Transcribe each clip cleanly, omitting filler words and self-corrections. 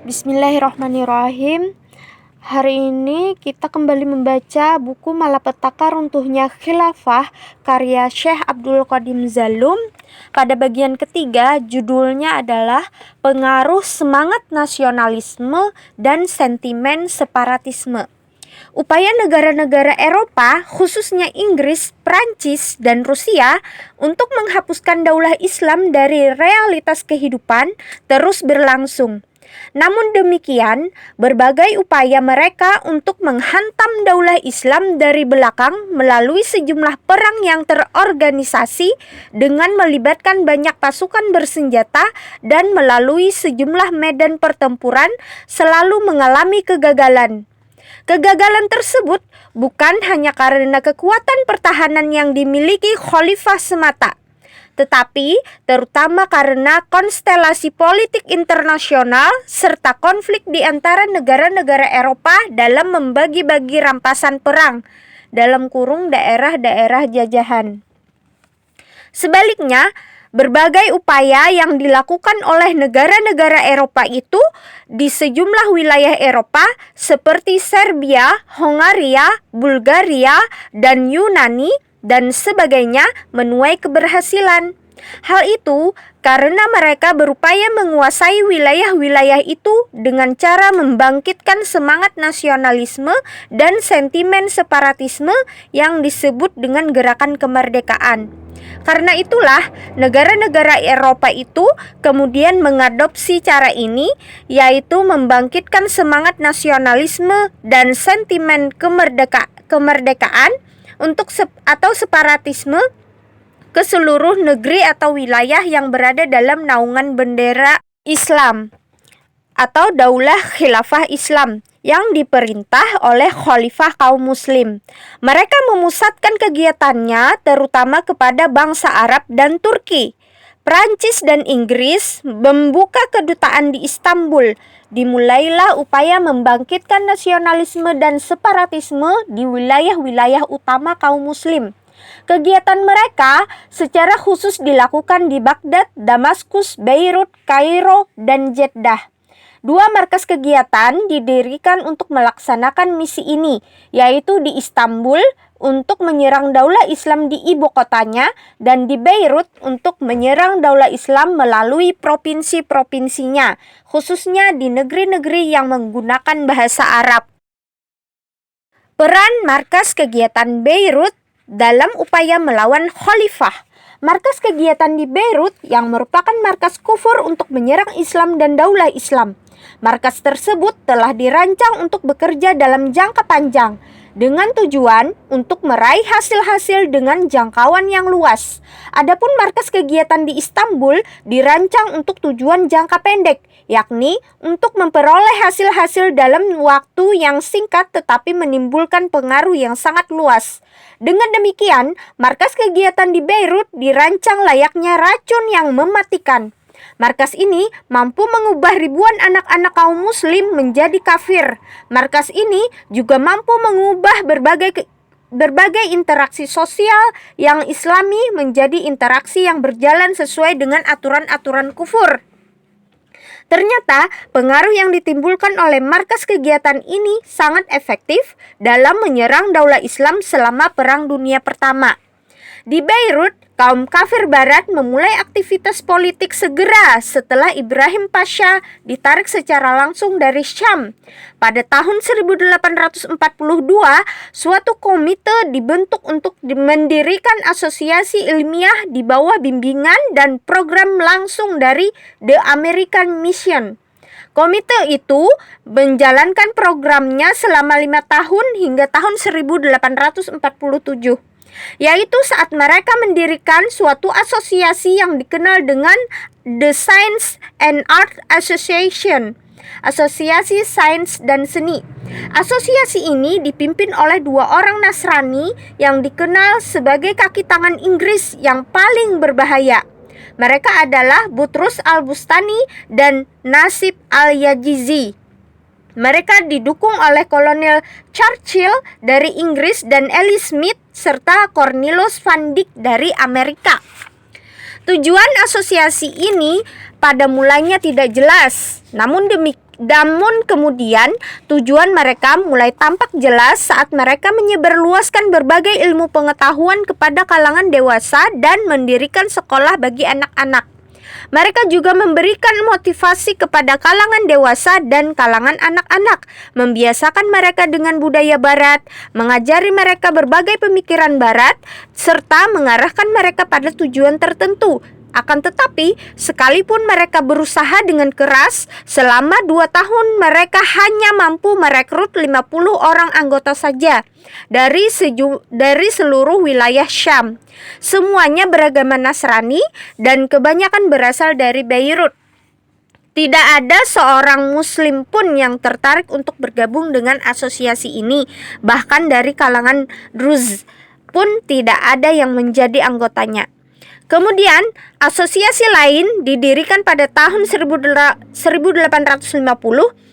Bismillahirrahmanirrahim. Hari ini kita kembali membaca buku Malapetaka Runtuhnya Khilafah karya Syekh Abdul Qadim Zalum. Pada bagian ketiga, judulnya adalah Pengaruh Semangat Nasionalisme dan Sentimen Separatisme. Upaya negara-negara Eropa, khususnya Inggris, Prancis, dan Rusia, untuk menghapuskan daulah Islam dari realitas kehidupan terus berlangsung. Namun demikian, berbagai upaya mereka untuk menghantam daulah Islam dari belakang melalui sejumlah perang yang terorganisasi dengan melibatkan banyak pasukan bersenjata dan melalui sejumlah medan pertempuran selalu mengalami kegagalan. Kegagalan tersebut bukan hanya karena kekuatan pertahanan yang dimiliki khalifah semata, tetapi terutama karena konstelasi politik internasional serta konflik di antara negara-negara Eropa dalam membagi-bagi rampasan perang dalam kurung daerah-daerah jajahan. Sebaliknya, berbagai upaya yang dilakukan oleh negara-negara Eropa itu di sejumlah wilayah Eropa seperti Serbia, Hongaria, Bulgaria, dan Yunani dan sebagainya menuai keberhasilan. Hal itu karena mereka berupaya menguasai wilayah-wilayah itu dengan cara membangkitkan semangat nasionalisme dan sentimen separatisme yang disebut dengan gerakan kemerdekaan. Karena itulah, negara-negara Eropa itu kemudian mengadopsi cara ini, yaitu membangkitkan semangat nasionalisme dan sentimen kemerdekaan atau separatisme ke seluruh negeri atau wilayah yang berada dalam naungan bendera Islam atau Daulah Khilafah Islam yang diperintah oleh khalifah kaum muslim. Mereka memusatkan kegiatannya terutama kepada bangsa Arab dan Turki. Prancis dan Inggris membuka kedutaan di Istanbul. Dimulailah upaya membangkitkan nasionalisme dan separatisme di wilayah-wilayah utama kaum muslim. Kegiatan mereka secara khusus dilakukan di Baghdad, Damaskus, Beirut, Kairo, dan Jeddah. Dua markas kegiatan didirikan untuk melaksanakan misi ini, yaitu di Istanbul untuk menyerang daulah Islam di ibu kotanya dan di Beirut untuk menyerang daulah Islam melalui provinsi-provinsinya, khususnya di negeri-negeri yang menggunakan bahasa Arab. Peran markas kegiatan Beirut dalam upaya melawan khalifah. Markas kegiatan di Beirut yang merupakan markas kufur untuk menyerang Islam dan daulah Islam. Markas tersebut telah dirancang untuk bekerja dalam jangka panjang dengan tujuan untuk meraih hasil-hasil dengan jangkauan yang luas. Adapun markas kegiatan di Istanbul dirancang untuk tujuan jangka pendek, yakni untuk memperoleh hasil-hasil dalam waktu yang singkat tetapi menimbulkan pengaruh yang sangat luas. Dengan demikian, markas kegiatan di Beirut dirancang layaknya racun yang mematikan. Markas ini mampu mengubah ribuan anak-anak kaum muslim menjadi kafir. Markas ini juga mampu mengubah berbagai interaksi sosial yang islami menjadi interaksi yang berjalan sesuai dengan aturan-aturan kufur. Ternyata, pengaruh yang ditimbulkan oleh markas kegiatan ini sangat efektif dalam menyerang daulah Islam selama Perang Dunia Pertama. Di Beirut, kaum kafir barat memulai aktivitas politik segera setelah Ibrahim Pasha ditarik secara langsung dari Syam. Pada tahun 1842, suatu komite dibentuk untuk mendirikan asosiasi ilmiah di bawah bimbingan dan program langsung dari The American Mission. Komite itu menjalankan programnya selama 5 tahun hingga tahun 1847. Yaitu saat mereka mendirikan suatu asosiasi yang dikenal dengan The Science and Art Association, Asosiasi Sains dan Seni. Asosiasi ini dipimpin oleh dua orang Nasrani yang dikenal sebagai kaki tangan Inggris yang paling berbahaya. Mereka adalah Butrus al-Bustani dan Nasib al-Yajizi. Mereka didukung oleh Kolonel Churchill dari Inggris dan Ellie Smith serta Cornelius Van Dyck dari Amerika. Tujuan asosiasi ini pada mulanya tidak jelas, namun Namun kemudian tujuan mereka mulai tampak jelas saat mereka menyebarluaskan berbagai ilmu pengetahuan kepada kalangan dewasa dan mendirikan sekolah bagi anak-anak. Mereka juga memberikan motivasi kepada kalangan dewasa dan kalangan anak-anak, membiasakan mereka dengan budaya barat, mengajari mereka berbagai pemikiran barat, serta mengarahkan mereka pada tujuan tertentu. Akan tetapi, sekalipun mereka berusaha dengan keras, selama 2 tahun mereka hanya mampu merekrut 50 orang anggota saja dari seluruh wilayah Syam. Semuanya beragama Nasrani dan kebanyakan berasal dari Beirut. Tidak ada seorang muslim pun yang tertarik untuk bergabung dengan asosiasi ini. Bahkan dari kalangan Druze pun tidak ada yang menjadi anggotanya. Kemudian, asosiasi lain didirikan pada tahun 1850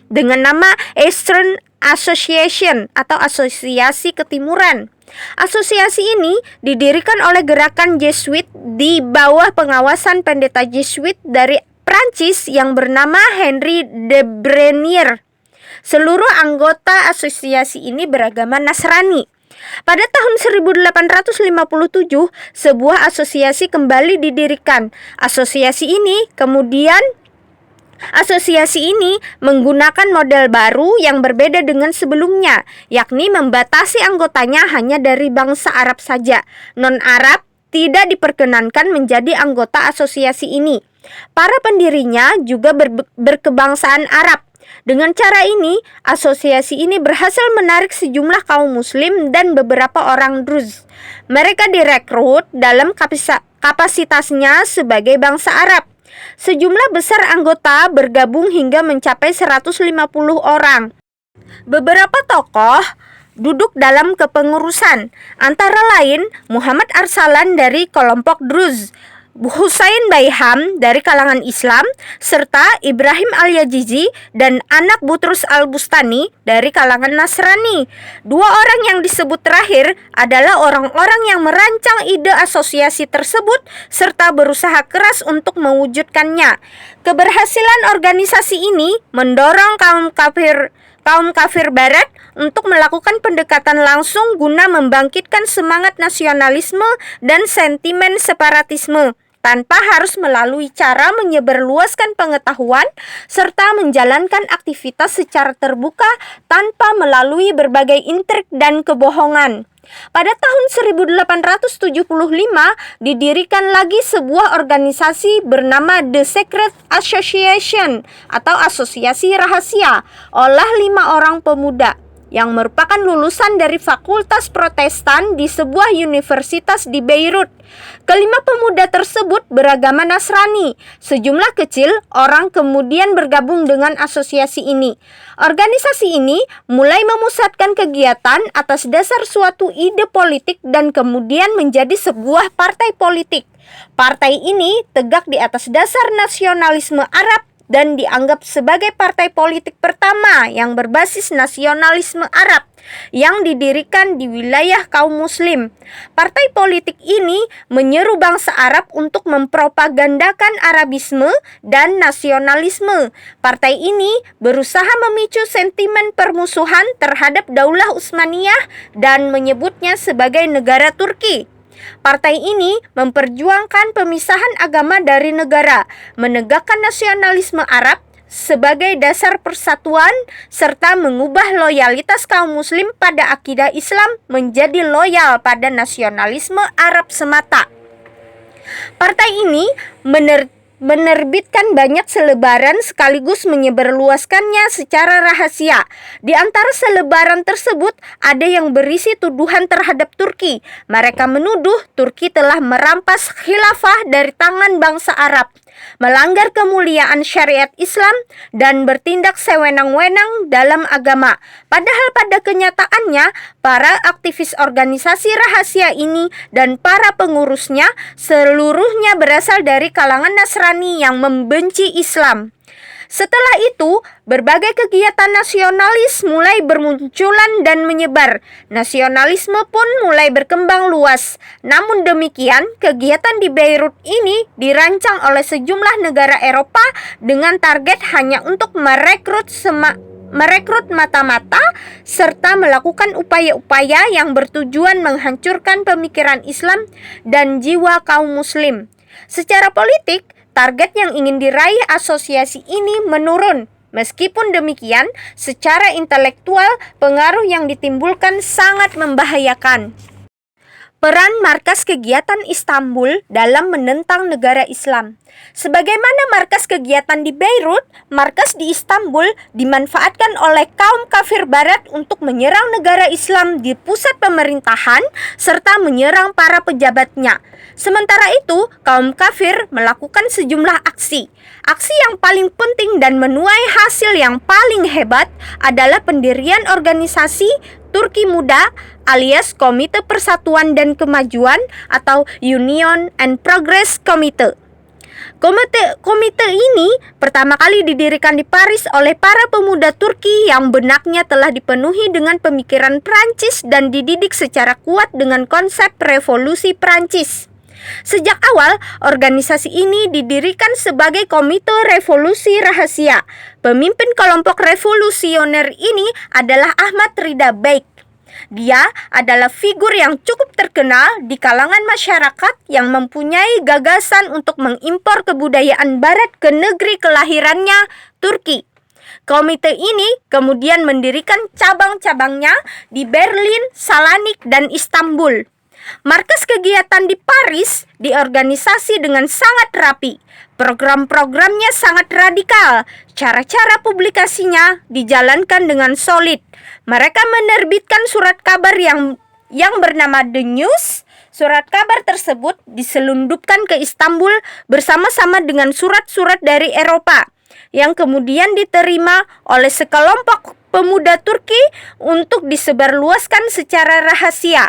dengan nama Eastern Association atau Asosiasi Ketimuran. Asosiasi ini didirikan oleh gerakan Jesuit di bawah pengawasan pendeta Jesuit dari Prancis yang bernama Henri de Brenier. Seluruh anggota asosiasi ini beragama Nasrani. Pada tahun 1857, sebuah asosiasi kembali didirikan. Asosiasi ini menggunakan model baru yang berbeda dengan sebelumnya, yakni membatasi anggotanya hanya dari bangsa Arab saja. Non-Arab tidak diperkenankan menjadi anggota asosiasi ini. Para pendirinya juga berkebangsaan Arab. Dengan cara ini, asosiasi ini berhasil menarik sejumlah kaum muslim dan beberapa orang Druze. Mereka direkrut dalam kapasitasnya sebagai bangsa Arab. Sejumlah besar anggota bergabung hingga mencapai 150 orang. Beberapa tokoh duduk dalam kepengurusan, antara lain Muhammad Arsalan dari kelompok Druze, Husain Bayham dari kalangan Islam, serta Ibrahim Al-Yazizi dan anak Butrus Al-Bustani dari kalangan Nasrani. Dua orang yang disebut terakhir adalah orang-orang yang merancang ide asosiasi tersebut serta berusaha keras untuk mewujudkannya. Keberhasilan organisasi ini mendorong kaum kafir barat untuk melakukan pendekatan langsung guna membangkitkan semangat nasionalisme dan sentimen separatisme tanpa harus melalui cara menyebarluaskan pengetahuan serta menjalankan aktivitas secara terbuka tanpa melalui berbagai intrik dan kebohongan. Pada tahun 1875 didirikan lagi sebuah organisasi bernama The Secret Association atau Asosiasi Rahasia oleh 5 orang pemuda yang merupakan lulusan dari Fakultas Protestan di sebuah universitas di Beirut. Kelima pemuda tersebut beragama Nasrani. Sejumlah kecil orang kemudian bergabung dengan asosiasi ini. Organisasi ini mulai memusatkan kegiatan atas dasar suatu ide politik dan kemudian menjadi sebuah partai politik. Partai ini tegak di atas dasar nasionalisme Arab dan dianggap sebagai partai politik pertama yang berbasis nasionalisme Arab yang didirikan di wilayah kaum muslim. Partai politik ini menyeru bangsa Arab untuk mempropagandakan Arabisme dan nasionalisme. Partai ini berusaha memicu sentimen permusuhan terhadap Daulah Utsmaniyah dan menyebutnya sebagai negara Turki. Partai ini memperjuangkan pemisahan agama dari negara, menegakkan nasionalisme Arab sebagai dasar persatuan, serta mengubah loyalitas kaum muslim pada akidah Islam menjadi loyal pada nasionalisme Arab semata. Partai ini menerbitkan banyak selebaran sekaligus menyebarluaskannya secara rahasia. Di antara selebaran tersebut ada yang berisi tuduhan terhadap Turki. Mereka menuduh Turki telah merampas khilafah dari tangan bangsa Arab, melanggar kemuliaan syariat Islam, dan bertindak sewenang-wenang dalam agama. Padahal pada kenyataannya, para aktivis organisasi rahasia ini dan para pengurusnya seluruhnya berasal dari kalangan Nasrani yang membenci Islam. Setelah itu, berbagai kegiatan nasionalis mulai bermunculan dan menyebar. Nasionalisme pun mulai berkembang luas. Namun demikian, kegiatan di Beirut ini dirancang oleh sejumlah negara Eropa dengan target hanya untuk merekrut mata-mata serta melakukan upaya-upaya yang bertujuan menghancurkan pemikiran Islam dan jiwa kaum muslim. Secara politik, target yang ingin diraih asosiasi ini menurun. Meskipun demikian, secara intelektual, pengaruh yang ditimbulkan sangat membahayakan. Peran markas kegiatan Istanbul dalam menentang negara Islam. Sebagaimana markas kegiatan di Beirut, markas di Istanbul dimanfaatkan oleh kaum kafir barat untuk menyerang negara Islam di pusat pemerintahan serta menyerang para pejabatnya. Sementara itu, kaum kafir melakukan sejumlah aksi. Aksi yang paling penting dan menuai hasil yang paling hebat adalah pendirian organisasi Turki Muda alias Komite Persatuan dan Kemajuan atau Union and Progress Committee. Komite ini pertama kali didirikan di Paris oleh para pemuda Turki yang benaknya telah dipenuhi dengan pemikiran Prancis dan dididik secara kuat dengan konsep revolusi Prancis. Sejak awal, organisasi ini didirikan sebagai Komite Revolusi Rahasia. Pemimpin kelompok revolusioner ini adalah Ahmad Rida Bey. Dia adalah figur yang cukup terkenal di kalangan masyarakat yang mempunyai gagasan untuk mengimpor kebudayaan barat ke negeri kelahirannya, Turki. Komite ini kemudian mendirikan cabang-cabangnya di Berlin, Salonik, dan Istanbul. Markas kegiatan di Paris diorganisasi dengan sangat rapi. Program-programnya sangat radikal. Cara-cara publikasinya dijalankan dengan solid. Mereka menerbitkan surat kabar yang bernama The News. Surat kabar tersebut diselundupkan ke Istanbul bersama-sama dengan surat-surat dari Eropa yang kemudian diterima oleh sekelompok pemuda Turki untuk disebarluaskan secara rahasia.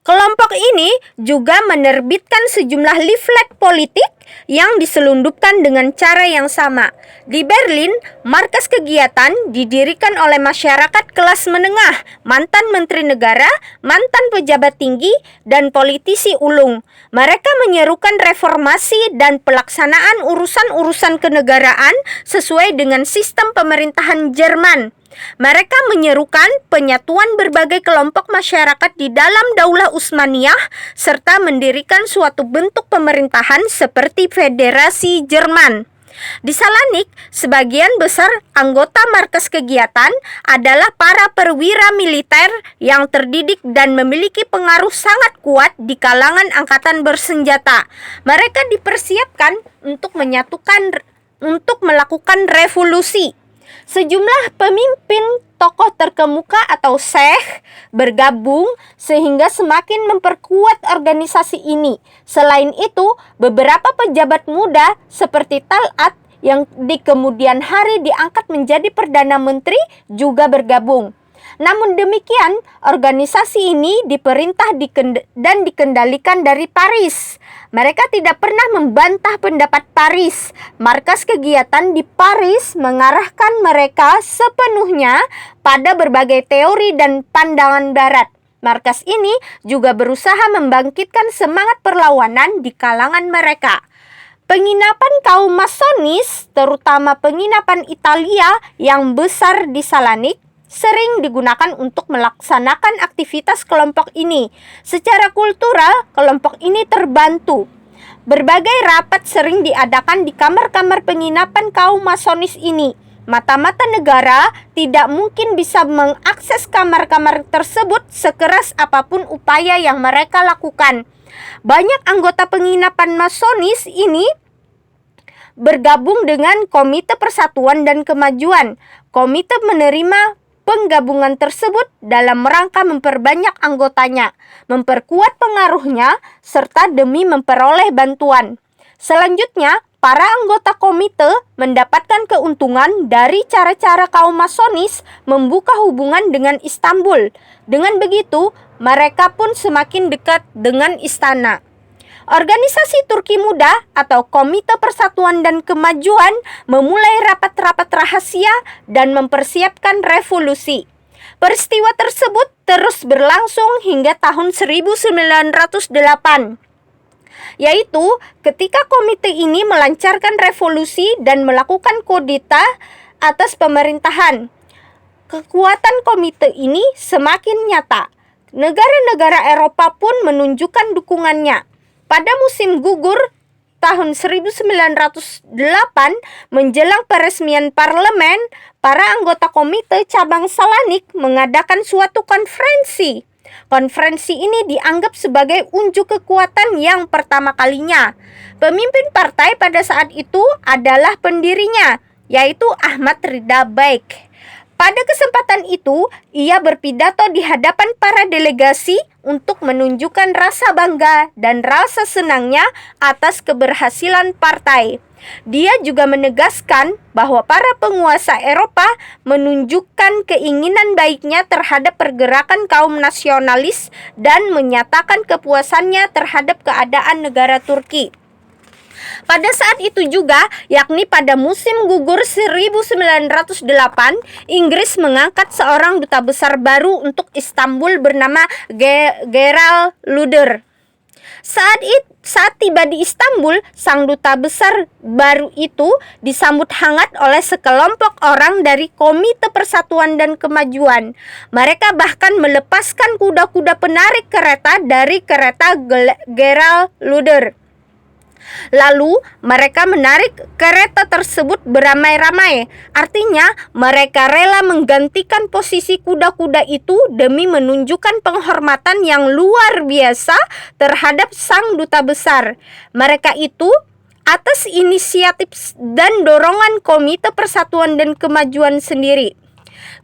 Kelompok ini juga menerbitkan sejumlah leaflet politik yang diselundupkan dengan cara yang sama. Di Berlin, markas kegiatan didirikan oleh masyarakat kelas menengah, mantan menteri negara, mantan pejabat tinggi, dan politisi ulung. Mereka menyerukan reformasi dan pelaksanaan urusan-urusan kenegaraan sesuai dengan sistem pemerintahan Jerman. Mereka menyerukan penyatuan berbagai kelompok masyarakat di dalam Daulah Utsmaniyah serta mendirikan suatu bentuk pemerintahan seperti Federasi Jerman. Di Salonik, sebagian besar anggota markas kegiatan adalah para perwira militer yang terdidik dan memiliki pengaruh sangat kuat di kalangan angkatan bersenjata. Mereka dipersiapkan untuk melakukan revolusi. Sejumlah pemimpin tokoh terkemuka atau syekh bergabung sehingga semakin memperkuat organisasi ini. Selain itu, beberapa pejabat muda seperti Tal'at yang di kemudian hari diangkat menjadi Perdana Menteri juga bergabung. Namun demikian, organisasi ini diperintah dan dikendalikan dari Paris. Mereka tidak pernah membantah pendapat Paris. Markas kegiatan di Paris mengarahkan mereka sepenuhnya pada berbagai teori dan pandangan barat. Markas ini juga berusaha membangkitkan semangat perlawanan di kalangan mereka. Penginapan kaum Masonis, terutama penginapan Italia yang besar di Salonik, sering digunakan untuk melaksanakan aktivitas kelompok ini. Secara kultural, kelompok ini terbantu. Berbagai rapat sering diadakan di kamar-kamar penginapan kaum Masonis ini. Mata-mata negara tidak mungkin bisa mengakses kamar-kamar tersebut sekeras apapun upaya yang mereka lakukan. Banyak anggota penginapan Masonis ini bergabung dengan Komite Persatuan dan Kemajuan. Komite menerima penggabungan tersebut dalam rangka memperbanyak anggotanya, memperkuat pengaruhnya, serta demi memperoleh bantuan. Selanjutnya, para anggota komite mendapatkan keuntungan dari cara-cara kaum Masonis membuka hubungan dengan Istanbul. Dengan begitu, mereka pun semakin dekat dengan istana. Organisasi Turki Muda atau Komite Persatuan dan Kemajuan memulai rapat-rapat rahasia dan mempersiapkan revolusi. Peristiwa tersebut terus berlangsung hingga tahun 1908, yaitu ketika komite ini melancarkan revolusi dan melakukan kudeta atas pemerintahan. Kekuatan komite ini semakin nyata. Negara-negara Eropa pun menunjukkan dukungannya. Pada musim gugur tahun 1908 menjelang peresmian parlemen, para anggota komite cabang Selanik mengadakan suatu konferensi. Konferensi ini dianggap sebagai unjuk kekuatan yang pertama kalinya. Pemimpin partai pada saat itu adalah pendirinya, yaitu Ahmad Rida Baik. Pada kesempatan itu, ia berpidato di hadapan para delegasi untuk menunjukkan rasa bangga dan rasa senangnya atas keberhasilan partai. Dia juga menegaskan bahwa para penguasa Eropa menunjukkan keinginan baiknya terhadap pergerakan kaum nasionalis dan menyatakan kepuasannya terhadap keadaan negara Turki. Pada saat itu juga, yakni pada musim gugur 1908, Inggris mengangkat seorang duta besar baru untuk Istanbul bernama Gerald Luder. Saat tiba di Istanbul, sang duta besar baru itu disambut hangat oleh sekelompok orang dari Komite Persatuan dan Kemajuan. Mereka bahkan melepaskan kuda-kuda penarik kereta dari kereta Gerald Luder. Lalu mereka menarik kereta tersebut beramai-ramai. Artinya mereka rela menggantikan posisi kuda-kuda itu demi menunjukkan penghormatan yang luar biasa terhadap sang duta besar. Mereka itu atas inisiatif dan dorongan Komite Persatuan dan Kemajuan sendiri.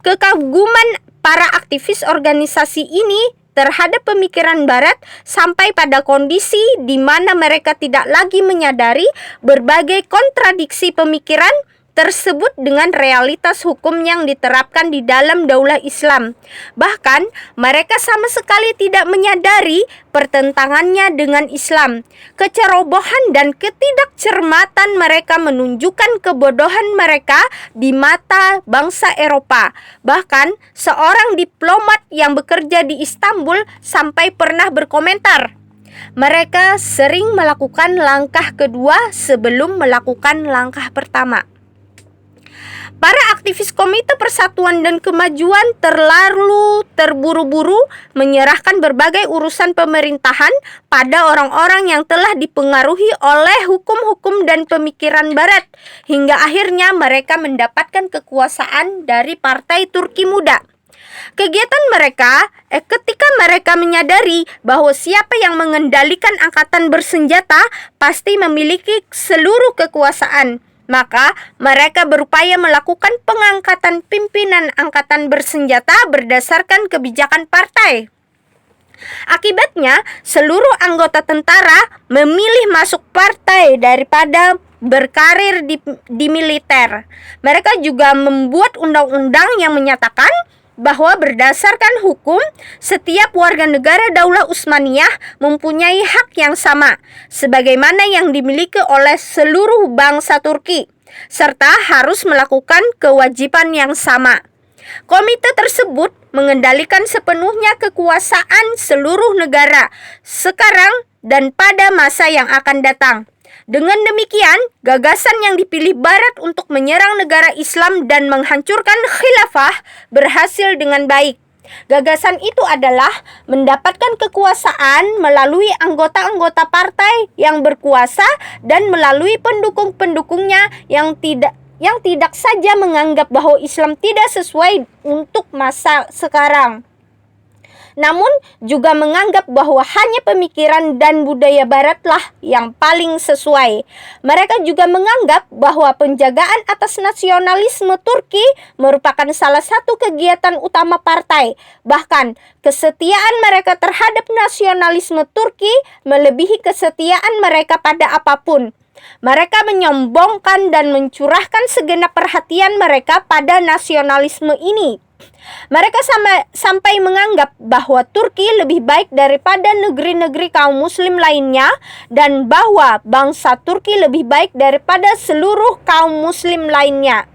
Kekaguman para aktivis organisasi ini terhadap pemikiran Barat sampai pada kondisi di mana mereka tidak lagi menyadari berbagai kontradiksi pemikiran tersebut dengan realitas hukum yang diterapkan di dalam daulah Islam. Bahkan, mereka sama sekali tidak menyadari pertentangannya dengan Islam. Kecerobohan dan ketidakcermatan mereka menunjukkan kebodohan mereka di mata bangsa Eropa. Bahkan, seorang diplomat yang bekerja di Istanbul sampai pernah berkomentar, mereka sering melakukan langkah kedua sebelum melakukan langkah pertama. Para aktivis Komite Persatuan dan Kemajuan terlalu terburu-buru menyerahkan berbagai urusan pemerintahan pada orang-orang yang telah dipengaruhi oleh hukum-hukum dan pemikiran Barat, hingga akhirnya mereka mendapatkan kekuasaan dari Partai Turki Muda. Kegiatan mereka, ketika mereka menyadari bahwa siapa yang mengendalikan angkatan bersenjata pasti memiliki seluruh kekuasaan, maka mereka berupaya melakukan pengangkatan pimpinan angkatan bersenjata berdasarkan kebijakan partai. Akibatnya, seluruh anggota tentara memilih masuk partai daripada berkarir di militer. Mereka juga membuat undang-undang yang menyatakan bahwa berdasarkan hukum, setiap warga negara Daulah Utsmaniyah mempunyai hak yang sama, sebagaimana yang dimiliki oleh seluruh bangsa Turki, serta harus melakukan kewajiban yang sama. Komite tersebut mengendalikan sepenuhnya kekuasaan seluruh negara, sekarang dan pada masa yang akan datang. Dengan demikian, gagasan yang dipilih Barat untuk menyerang negara Islam dan menghancurkan khilafah berhasil dengan baik. Gagasan itu adalah mendapatkan kekuasaan melalui anggota-anggota partai yang berkuasa dan melalui pendukung-pendukungnya yang tidak saja menganggap bahwa Islam tidak sesuai untuk masa sekarang, namun juga menganggap bahwa hanya pemikiran dan budaya Baratlah yang paling sesuai. Mereka juga menganggap bahwa penjagaan atas nasionalisme Turki merupakan salah satu kegiatan utama partai. Bahkan, kesetiaan mereka terhadap nasionalisme Turki melebihi kesetiaan mereka pada apapun. Mereka menyombongkan dan mencurahkan segenap perhatian mereka pada nasionalisme ini. Mereka sampai menganggap bahwa Turki lebih baik daripada negeri-negeri kaum muslim lainnya dan bahwa bangsa Turki lebih baik daripada seluruh kaum muslim lainnya.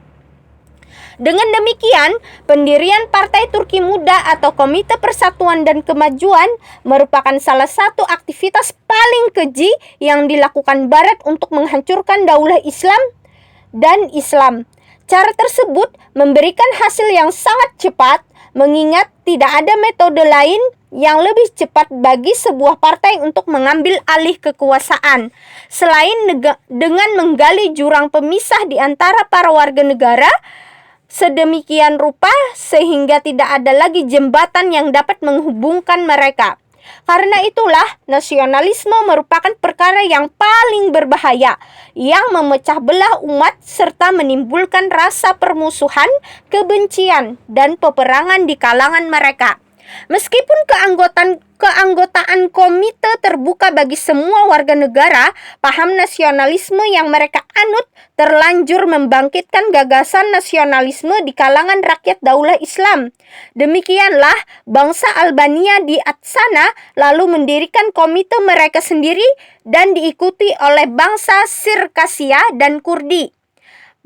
Dengan demikian, pendirian Partai Turki Muda atau Komite Persatuan dan Kemajuan merupakan salah satu aktivitas paling keji yang dilakukan Barat untuk menghancurkan daulah Islam dan Islam. Cara tersebut memberikan hasil yang sangat cepat, mengingat tidak ada metode lain yang lebih cepat bagi sebuah partai untuk mengambil alih kekuasaan, selain dengan menggali jurang pemisah di antara para warga negara sedemikian rupa sehingga tidak ada lagi jembatan yang dapat menghubungkan mereka. Karena itulah, nasionalisme merupakan perkara yang paling berbahaya, yang memecah belah umat serta menimbulkan rasa permusuhan, kebencian, dan peperangan di kalangan mereka. Meskipun keanggotaan komite terbuka bagi semua warga negara, paham nasionalisme yang mereka anut terlanjur membangkitkan gagasan nasionalisme di kalangan rakyat daulah Islam. Demikianlah bangsa Albania di Atsana lalu mendirikan komite mereka sendiri dan diikuti oleh bangsa Sirkasia dan Kurdi.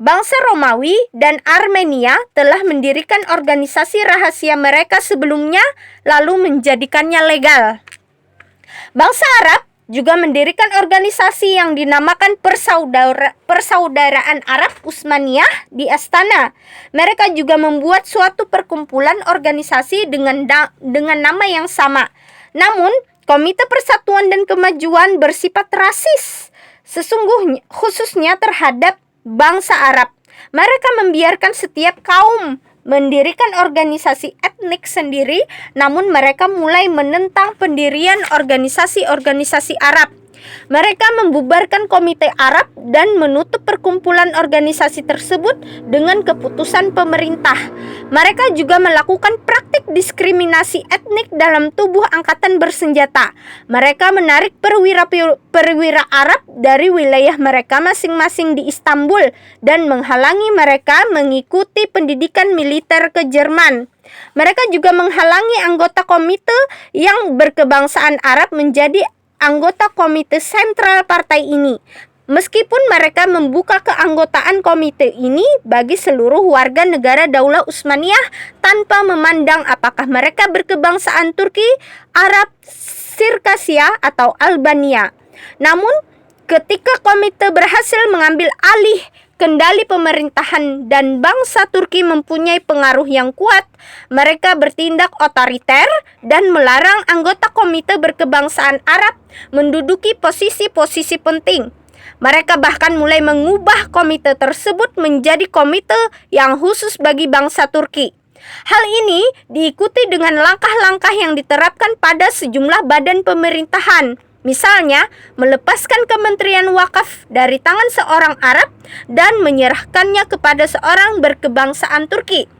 Bangsa Romawi dan Armenia telah mendirikan organisasi rahasia mereka sebelumnya lalu menjadikannya legal. Bangsa Arab juga mendirikan organisasi yang dinamakan Persaudaraan Arab Utsmaniyah di Astana. Mereka juga membuat suatu perkumpulan organisasi dengan nama yang sama. Namun, Komite Persatuan dan Kemajuan bersifat rasis, khususnya terhadap bangsa Arab. Mereka membiarkan setiap kaum mendirikan organisasi etnik sendiri, namun mereka mulai menentang pendirian organisasi-organisasi Arab. Mereka membubarkan Komite Arab dan menutup perkumpulan organisasi tersebut dengan keputusan pemerintah. Mereka juga melakukan praktik diskriminasi etnik dalam tubuh angkatan bersenjata. Mereka menarik perwira Arab dari wilayah mereka masing-masing di Istanbul dan menghalangi mereka mengikuti pendidikan militer ke Jerman. Mereka juga menghalangi anggota komite yang berkebangsaan Arab menjadi anggota komite sentral partai ini, meskipun mereka membuka keanggotaan komite ini bagi seluruh warga negara Daulah Utsmaniyah tanpa memandang apakah mereka berkebangsaan Turki, Arab, Sirkasia, atau Albania. Namun, ketika komite berhasil mengambil alih kendali pemerintahan dan bangsa Turki mempunyai pengaruh yang kuat, mereka bertindak otoriter dan melarang anggota komite berkebangsaan Arab menduduki posisi-posisi penting. Mereka bahkan mulai mengubah komite tersebut menjadi komite yang khusus bagi bangsa Turki. Hal ini diikuti dengan langkah-langkah yang diterapkan pada sejumlah badan pemerintahan. Misalnya, melepaskan Kementerian Wakaf dari tangan seorang Arab dan menyerahkannya kepada seorang berkebangsaan Turki.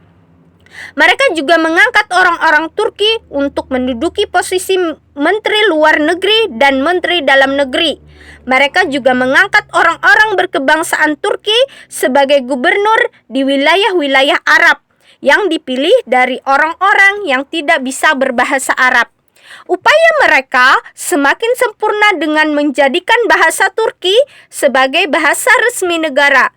Mereka juga mengangkat orang-orang Turki untuk menduduki posisi Menteri Luar Negeri dan Menteri Dalam Negeri. Mereka juga mengangkat orang-orang berkebangsaan Turki sebagai gubernur di wilayah-wilayah Arab yang dipilih dari orang-orang yang tidak bisa berbahasa Arab. Upaya mereka semakin sempurna dengan menjadikan bahasa Turki sebagai bahasa resmi negara.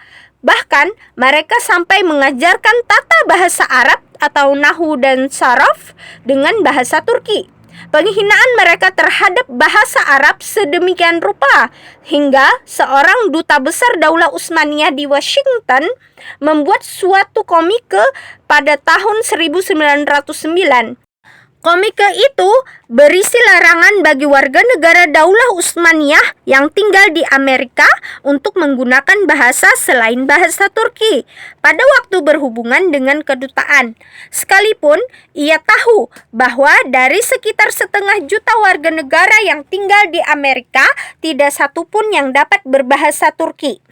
Bahkan, mereka sampai mengajarkan tata bahasa Arab atau Nahwu dan Saraf dengan bahasa Turki. Penghinaan mereka terhadap bahasa Arab sedemikian rupa hingga seorang duta besar Daulah Utsmaniyah di Washington membuat suatu komike pada tahun 1909. Komike itu berisi larangan bagi warga negara Daulah Utsmaniyah yang tinggal di Amerika untuk menggunakan bahasa selain bahasa Turki pada waktu berhubungan dengan kedutaan. Sekalipun ia tahu bahwa dari sekitar 1,5 juta warga negara yang tinggal di Amerika, tidak satupun yang dapat berbahasa Turki.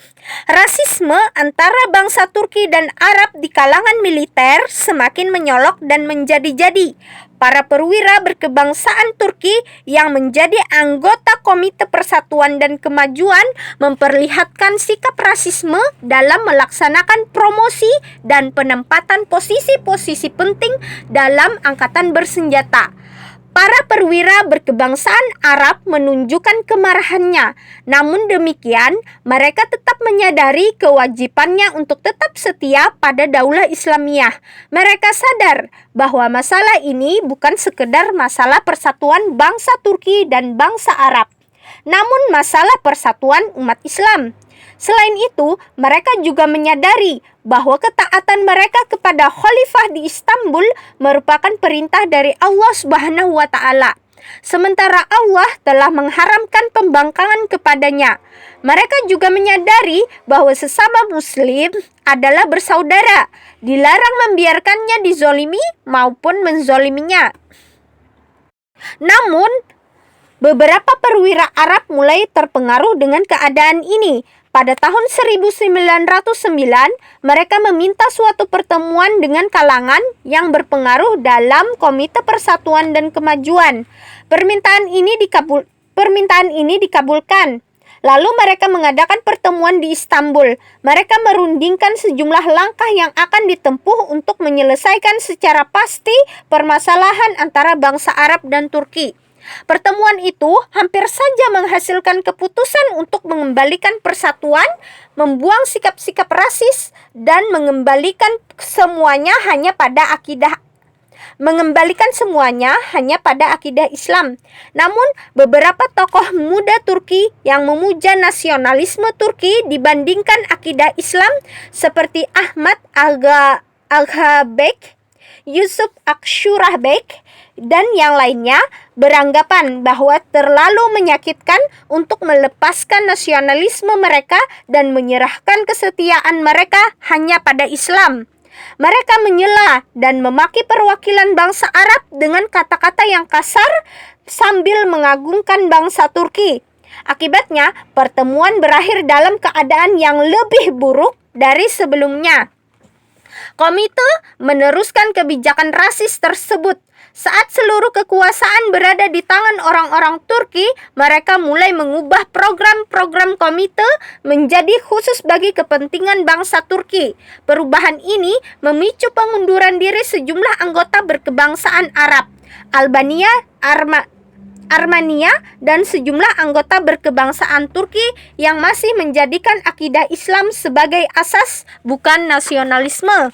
Rasisme antara bangsa Turki dan Arab di kalangan militer semakin menyolok dan menjadi-jadi. Para perwira berkebangsaan kebangsaan Turki yang menjadi anggota Komite Persatuan dan Kemajuan memperlihatkan sikap rasisme dalam melaksanakan promosi dan penempatan posisi-posisi penting dalam angkatan bersenjata. Para perwira berkebangsaan Arab menunjukkan kemarahannya. Namun demikian, mereka tetap menyadari kewajibannya untuk tetap setia pada Daulah Islamiyah. Mereka sadar bahwa masalah ini bukan sekedar masalah persatuan bangsa Turki dan bangsa Arab, namun masalah persatuan umat Islam. Selain itu, mereka juga menyadari bahwa ketaatan mereka kepada khalifah di Istanbul merupakan perintah dari Allah Subhanahu wa taala. Sementara Allah telah mengharamkan pembangkangan kepadanya. Mereka juga menyadari bahwa sesama muslim adalah bersaudara, dilarang membiarkannya dizolimi maupun menzoliminya. Namun, beberapa perwira Arab mulai terpengaruh dengan keadaan ini. Pada tahun 1909, mereka meminta suatu pertemuan dengan kalangan yang berpengaruh dalam Komite Persatuan dan Kemajuan. Permintaan ini dikabulkan. Lalu mereka mengadakan pertemuan di Istanbul. Mereka merundingkan sejumlah langkah yang akan ditempuh untuk menyelesaikan secara pasti permasalahan antara bangsa Arab dan Turki. Pertemuan itu hampir saja menghasilkan keputusan untuk mengembalikan persatuan, membuang sikap-sikap rasis, dan mengembalikan semuanya hanya pada akidah Islam. Namun, beberapa tokoh muda Turki yang memuja nasionalisme Turki dibandingkan akidah Islam seperti Ahmad Aghabek, Yusuf Akşurahbek, dan yang lainnya beranggapan bahwa terlalu menyakitkan untuk melepaskan nasionalisme mereka dan menyerahkan kesetiaan mereka hanya pada Islam. Mereka menyela dan memaki perwakilan bangsa Arab dengan kata-kata yang kasar sambil mengagungkan bangsa Turki. Akibatnya, pertemuan berakhir dalam keadaan yang lebih buruk dari sebelumnya. Komite meneruskan kebijakan rasis tersebut. Saat seluruh kekuasaan berada di tangan orang-orang Turki, mereka mulai mengubah program-program komite menjadi khusus bagi kepentingan bangsa Turki. Perubahan ini memicu pengunduran diri sejumlah anggota berkebangsaan Arab, Albania, Armenia, dan sejumlah anggota berkebangsaan Turki yang masih menjadikan akidah Islam sebagai asas, bukan nasionalisme.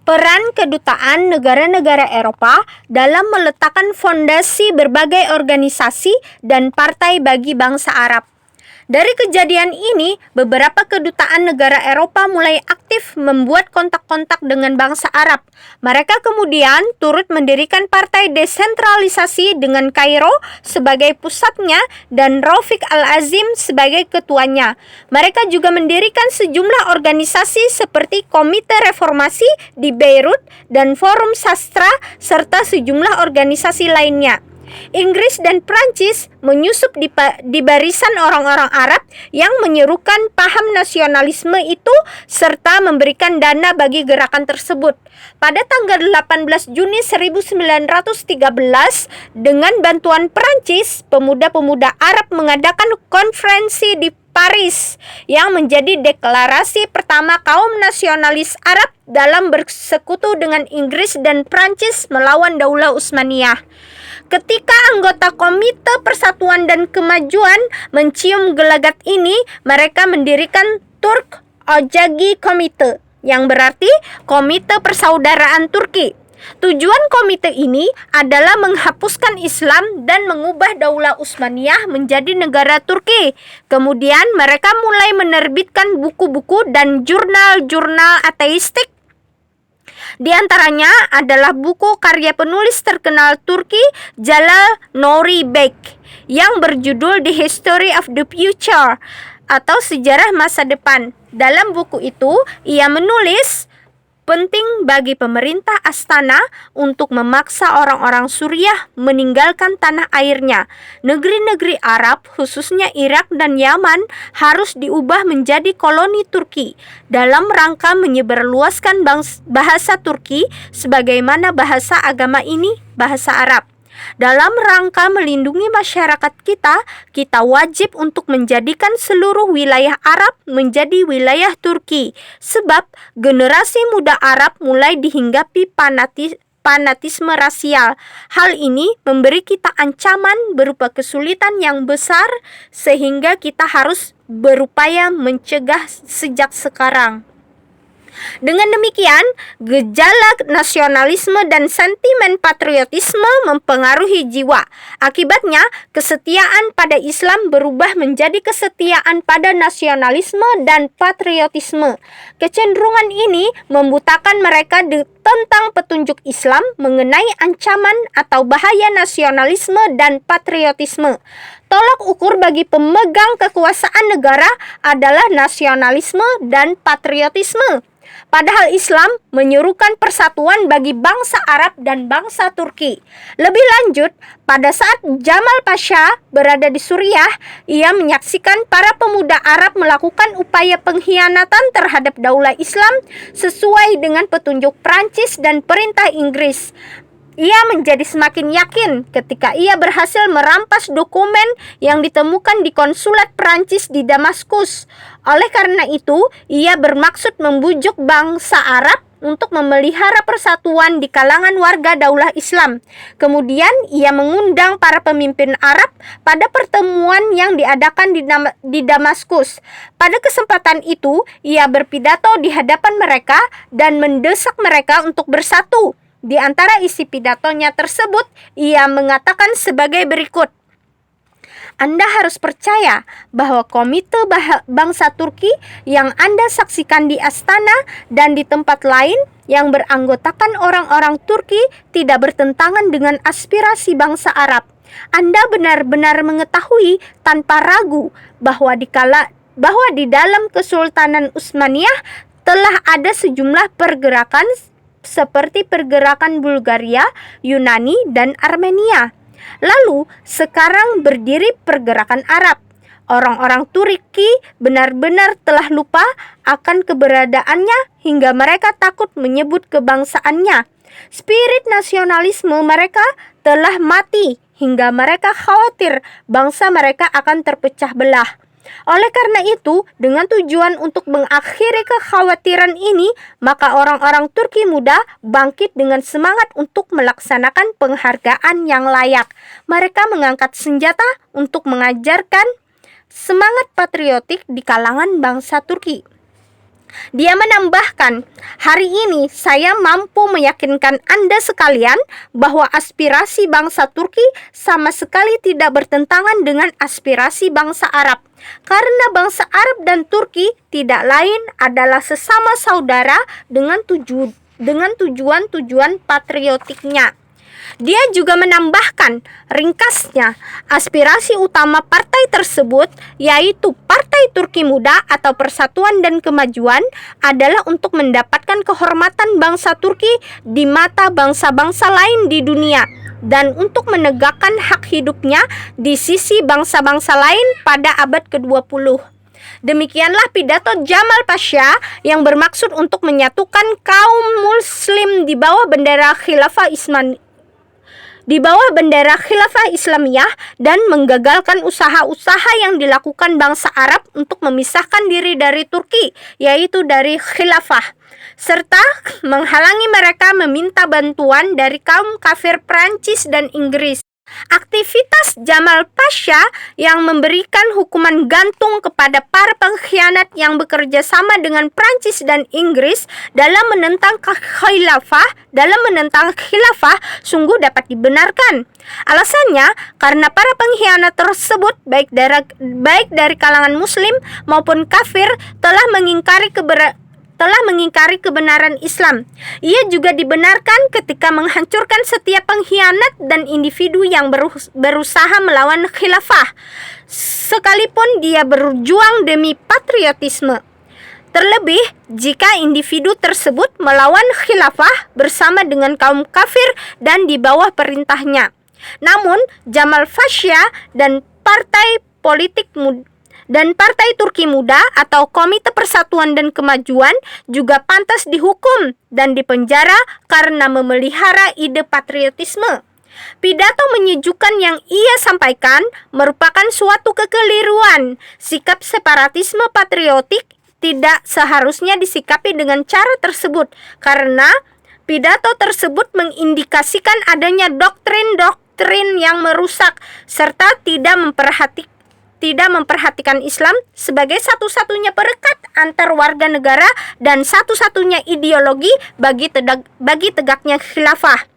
Peran kedutaan negara-negara Eropa dalam meletakkan fondasi berbagai organisasi dan partai bagi bangsa Arab. Dari kejadian ini, beberapa kedutaan negara Eropa mulai aktif membuat kontak-kontak dengan bangsa Arab. Mereka kemudian turut mendirikan partai desentralisasi dengan Kairo sebagai pusatnya dan Rafiq Al-Azim sebagai ketuanya. Mereka juga mendirikan sejumlah organisasi seperti Komite Reformasi di Beirut dan Forum Sastra serta sejumlah organisasi lainnya. Inggris dan Prancis menyusup di barisan orang-orang Arab yang menyerukan paham nasionalisme itu serta memberikan dana bagi gerakan tersebut. Pada tanggal 18 Juni 1913, dengan bantuan Prancis, pemuda-pemuda Arab mengadakan konferensi di Paris yang menjadi deklarasi pertama kaum nasionalis Arab dalam bersekutu dengan Inggris dan Prancis melawan Daulah Utsmaniyah. Ketika anggota Komite Persatuan dan Kemajuan mencium gelagat ini, mereka mendirikan Turk Ocagi Komite, yang berarti Komite Persaudaraan Turki. Tujuan komite ini adalah menghapuskan Islam dan mengubah Daulah Utsmaniyah menjadi negara Turki. Kemudian mereka mulai menerbitkan buku-buku dan jurnal-jurnal ateistik. Di antaranya adalah buku karya penulis terkenal Turki Jalal Nouri Bek yang berjudul The History of the Future atau Sejarah Masa Depan. Dalam buku itu, ia menulis penting bagi pemerintah Astana untuk memaksa orang-orang Suriah meninggalkan tanah airnya. Negeri-negeri Arab, khususnya Irak dan Yaman, harus diubah menjadi koloni Turki dalam rangka menyebarluaskan bahasa Turki sebagaimana bahasa agama ini, bahasa Arab. Dalam rangka melindungi masyarakat kita wajib untuk menjadikan seluruh wilayah Arab menjadi wilayah Turki. Sebab generasi muda Arab mulai dihinggapi fanatisme rasial. Hal ini memberi kita ancaman berupa kesulitan yang besar sehingga kita harus berupaya mencegah sejak sekarang. Dengan demikian, gejala nasionalisme dan sentimen patriotisme mempengaruhi jiwa. Akibatnya, kesetiaan pada Islam berubah menjadi kesetiaan pada nasionalisme dan patriotisme. Kecenderungan ini membutakan mereka tentang petunjuk Islam mengenai ancaman atau bahaya nasionalisme dan patriotisme. Tolak ukur bagi pemegang kekuasaan negara adalah nasionalisme dan patriotisme. Padahal Islam menyuruhkan persatuan bagi bangsa Arab dan bangsa Turki. Lebih lanjut, pada saat Jamal Pasha berada di Suriah, ia menyaksikan para pemuda Arab melakukan upaya pengkhianatan terhadap daulah Islam sesuai dengan petunjuk Prancis dan perintah Inggris. Ia menjadi semakin yakin ketika ia berhasil merampas dokumen yang ditemukan di konsulat Prancis di Damaskus. Oleh karena itu, ia bermaksud membujuk bangsa Arab untuk memelihara persatuan di kalangan warga daulah Islam. Kemudian, ia mengundang para pemimpin Arab pada pertemuan yang diadakan di Damaskus. Pada kesempatan itu, ia berpidato di hadapan mereka dan mendesak mereka untuk bersatu. Di antara isi pidatonya tersebut, ia mengatakan sebagai berikut. Anda harus percaya bahwa Komite Bangsa Turki yang Anda saksikan di Astana dan di tempat lain yang beranggotakan orang-orang Turki tidak bertentangan dengan aspirasi bangsa Arab. Anda benar-benar mengetahui tanpa ragu bahwa di dalam Kesultanan Utsmaniyah telah ada sejumlah pergerakan seperti pergerakan Bulgaria, Yunani, dan Armenia. Lalu, sekarang berdiri pergerakan Arab. Orang-orang Turki benar-benar telah lupa akan keberadaannya hingga mereka takut menyebut kebangsaannya. Spirit nasionalisme mereka telah mati hingga mereka khawatir bangsa mereka akan terpecah belah. Oleh karena itu, dengan tujuan untuk mengakhiri kekhawatiran ini, maka orang-orang Turki muda bangkit dengan semangat untuk melaksanakan penghargaan yang layak. Mereka mengangkat senjata untuk mengajarkan semangat patriotik di kalangan bangsa Turki. Dia menambahkan, hari ini saya mampu meyakinkan Anda sekalian bahwa aspirasi bangsa Turki sama sekali tidak bertentangan dengan aspirasi bangsa Arab. Karena bangsa Arab dan Turki tidak lain adalah sesama saudara dengan tujuan-tujuan patriotiknya. Dia juga menambahkan, ringkasnya, aspirasi utama partai tersebut, yaitu Partai Turki Muda atau Persatuan dan Kemajuan, adalah untuk mendapatkan kehormatan bangsa Turki di mata bangsa-bangsa lain di dunia, dan untuk menegakkan hak hidupnya di sisi bangsa-bangsa lain pada abad ke-20. Demikianlah pidato Jamal Pasha yang bermaksud untuk menyatukan kaum muslim di bawah bendera Khilafah Islamiyah dan menggagalkan usaha-usaha yang dilakukan bangsa Arab untuk memisahkan diri dari Turki, yaitu dari Khilafah, serta menghalangi mereka meminta bantuan dari kaum kafir Prancis dan Inggris. Aktivitas Jamal Pasha yang memberikan hukuman gantung kepada para pengkhianat yang bekerja sama dengan Prancis dan Inggris dalam menentang khilafah sungguh dapat dibenarkan. Alasannya karena para pengkhianat tersebut baik dari kalangan muslim maupun kafir telah mengingkari kebenaran Islam. Ia juga dibenarkan ketika menghancurkan setiap pengkhianat dan individu yang berusaha melawan khilafah, sekalipun dia berjuang demi patriotisme. Terlebih, jika individu tersebut melawan khilafah bersama dengan kaum kafir dan di bawah perintahnya. Namun, Jamal Pasha dan Partai Turki Muda atau Komite Persatuan dan Kemajuan juga pantas dihukum dan dipenjara karena memelihara ide patriotisme. Pidato menyejukkan yang ia sampaikan merupakan suatu kekeliruan. Sikap separatisme patriotik tidak seharusnya disikapi dengan cara tersebut, karena pidato tersebut mengindikasikan adanya doktrin-doktrin yang merusak serta tidak memperhatikan Islam sebagai satu-satunya perekat antar warga negara dan satu-satunya ideologi bagi tegaknya khilafah.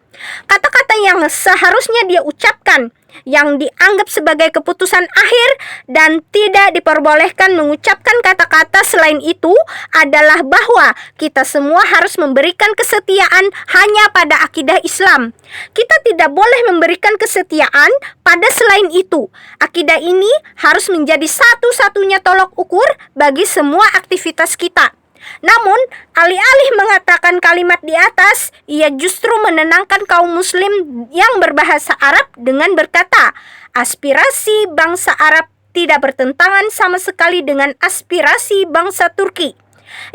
Kata-kata yang seharusnya dia ucapkan, yang dianggap sebagai keputusan akhir dan tidak diperbolehkan mengucapkan kata-kata selain itu adalah bahwa kita semua harus memberikan kesetiaan hanya pada akidah Islam. Kita tidak boleh memberikan kesetiaan pada selain itu. Akidah ini harus menjadi satu-satunya tolok ukur bagi semua aktivitas kita. Namun, alih-alih mengatakan kalimat di atas, ia justru menenangkan kaum muslim yang berbahasa Arab dengan berkata, aspirasi bangsa Arab tidak bertentangan sama sekali dengan aspirasi bangsa Turki.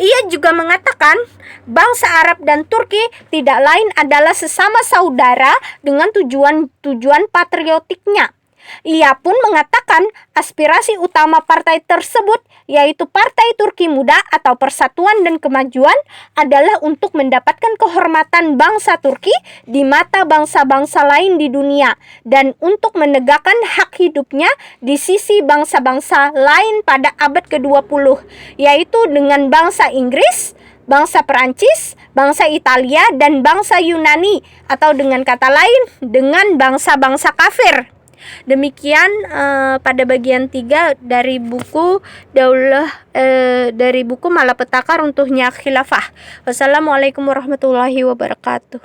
Ia juga mengatakan, bangsa Arab dan Turki tidak lain adalah sesama saudara dengan tujuan patriotiknya. Ia pun mengatakan aspirasi utama partai tersebut, yaitu Partai Turki Muda atau Persatuan dan Kemajuan, adalah untuk mendapatkan kehormatan bangsa Turki di mata bangsa-bangsa lain di dunia dan untuk menegakkan hak hidupnya di sisi bangsa-bangsa lain pada abad ke-20, yaitu dengan bangsa Inggris, bangsa Perancis, bangsa Italia, dan bangsa Yunani, atau dengan kata lain, dengan bangsa-bangsa kafir. Demikian pada bagian 3 dari buku Malapetaka Runtuhnya Khilafah. Wassalamualaikum warahmatullahi wabarakatuh.